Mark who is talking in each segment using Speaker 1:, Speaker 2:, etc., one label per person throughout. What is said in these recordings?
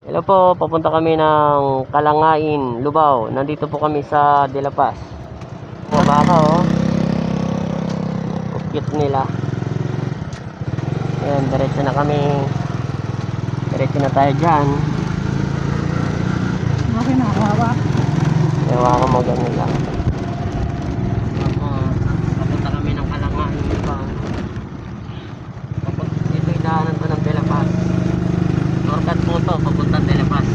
Speaker 1: Hello po, papunta kami ng Kalangain, Lubao. Nandito po kami sa De La Paz. Mga baka oh. Cute nila. Ayan, diretso na kami. Diretso na tayo dyan.
Speaker 2: Okay na, kawawa.
Speaker 1: Ewan ko mo ganun lang. Papunta kami ng Kalangain, Lubao. Dito idaanan to ng De La Paz. Shortcut po to, papunta De La Paz.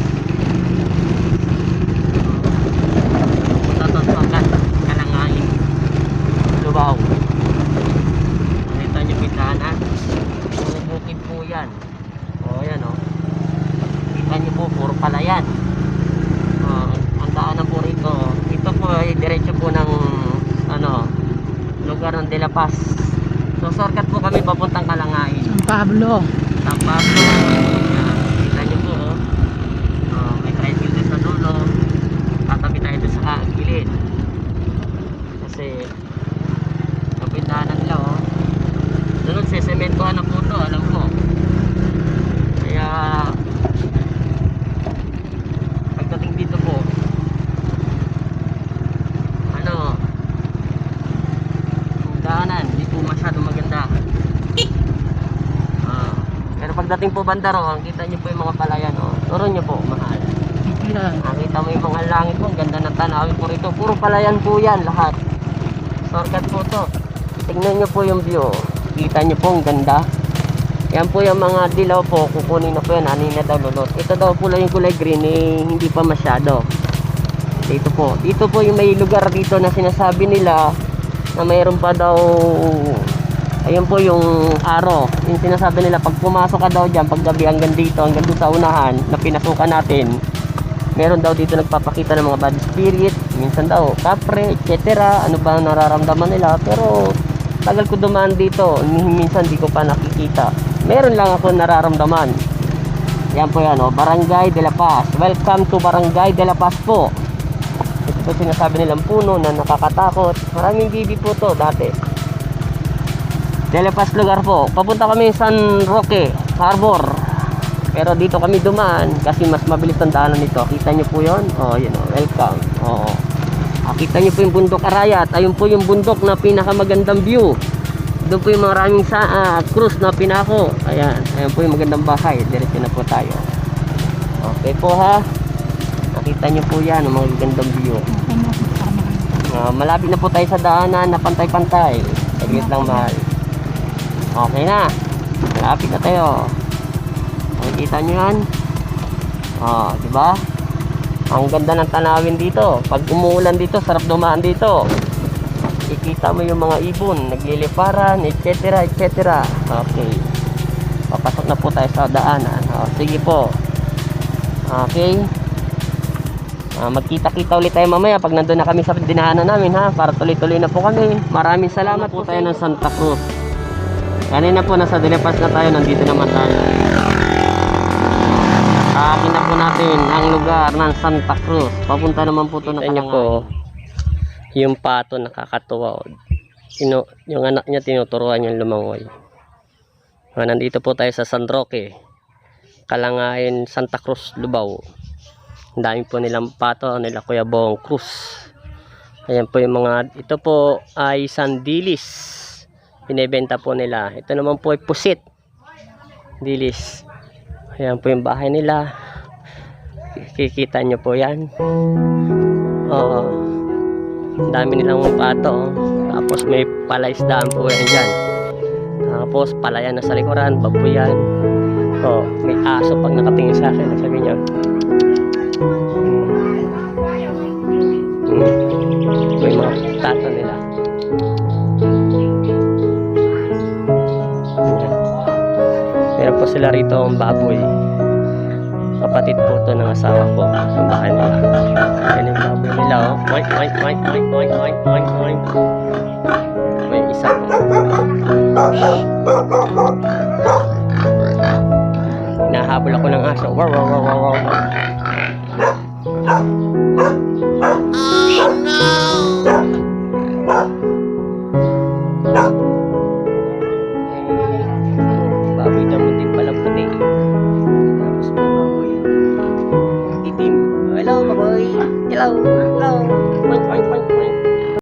Speaker 1: Punta to shortcut, Kalangain, Lubao. Nakita nyo pindahanan? Puro bukid po yan. O yan o. Kita nyo po, puro palayan. Ang daanan po rito. Ito po ay diretso po ng lugar ng De La Paz. So shortcut po kami papuntang Kalangain.
Speaker 2: San Pablo.
Speaker 1: San Pablo. Kita nyo po may tricycle din sa dulo. Tatabi tayo doon sa gilid. Kasi kapindahanan nila sunod sesementohan na po to, alam ko. Kaya pagdating dito po daanan hindi po masyado maganda. Pero pagdating po banda ro, kita nyo po yung mga palayan turo nyo po, mahal. Nakita mo yung mga langit po, ang ganda ng tanawin po rito. Puro palayan po yan lahat. Shortcut po to. Tignan nyo po yung view. Kita nyo po ang ganda. Yan po yung mga dilaw po, kukunin na po yan, anin na daw lulot. Ito daw po lang yung kulay green, hindi pa masyado. Dito po yung may lugar dito na sinasabi nila na mayroon pa daw, ayun po yung aro. Yung sinasabi nila, pag pumasok ka daw dyan, pag gabi hanggang dito, hanggang doon sa unahan na pinasukan natin, meron daw dito nagpapakita ng mga bad spirit, minsan daw kapre, etc. Ano ba nararamdaman nila. Pero tagal ko dumaan dito, minsan di ko pa nakikita. Meron lang ako nararamdaman. Yan po yan Barangay De La Paz. Welcome to Barangay De La Paz po. Ito po sinasabi nilang puno na nakakatakot. Maraming bibi po to dati. De La Paz lugar po. Papunta kami San Roque Harbor. Pero dito kami dumaan kasi mas mabilis ang daanan nito. Kita nyo po yun? Yun welcome. Kita nyo po yung bundok Arayat. Ayun po yung bundok na pinakamagandang view. Doon po yung maraming cruise na pinako. Ayan po yung magandang bahay. Diretso na po tayo. Okay po ha. Nakita nyo po yan ang magandang view. Malapit na po tayo sa daanan na pantay-pantay. Saglit lang mahal. Okay na. Malapit na tayo. Nakikita nyo yan? Diba? Ang ganda ng tanawin dito. Pag umuulan dito, sarap dumaan dito. Ikita mo yung mga ibon, nagliliparan, etc. etc. Okay. Papasok na po tayo sa daanan. Sige po. Okay. Magkita-kita ulit tayo mamaya pag nandun na kami sa dinahanan namin ha. Para tuloy-tuloy na po kami. Maraming salamat po tayo ng Santa Cruz. Kanina po nasa De La Paz na tayo. Nandito naman tayo. Akin na po natin ang lugar ng Santa Cruz. Papunta naman po ito na Kalangain. Yung pato nakakatuwa. Yung anak niya tinuturuan yung lumangoy. Nandito po tayo sa San Roque, Kalangain, Santa Cruz, Lubao. Ang dami po nilang pato nila Kuya Bong Cruz. Ayan po yung mga, ito po ay sandilis. Binebenta po nila. Ito naman po ay pusit. Dilis. Ayan po yung bahay nila. Kikita nyo po yan. Ang dami nilang pato. Tapos may palaisdaan po yan dyan. Tapos palayan na sa likuran, babuyan. May aso pag nakatingin sa akin. Sabi niya. May mga tato nila. Meron po sila rito ang baboy. Kapatid po ito ng asawa ko. Ang bahay nila. Ayan yung baboy nila Oink, oink, oink, oink, oink, oink, oink, oink. May isa po. Hinahabol ako ng aso. Wow, wow, wow, wow, wow. Oh no! Baboy na mo din palang puti. Tapos may baboy. Hello. Hello.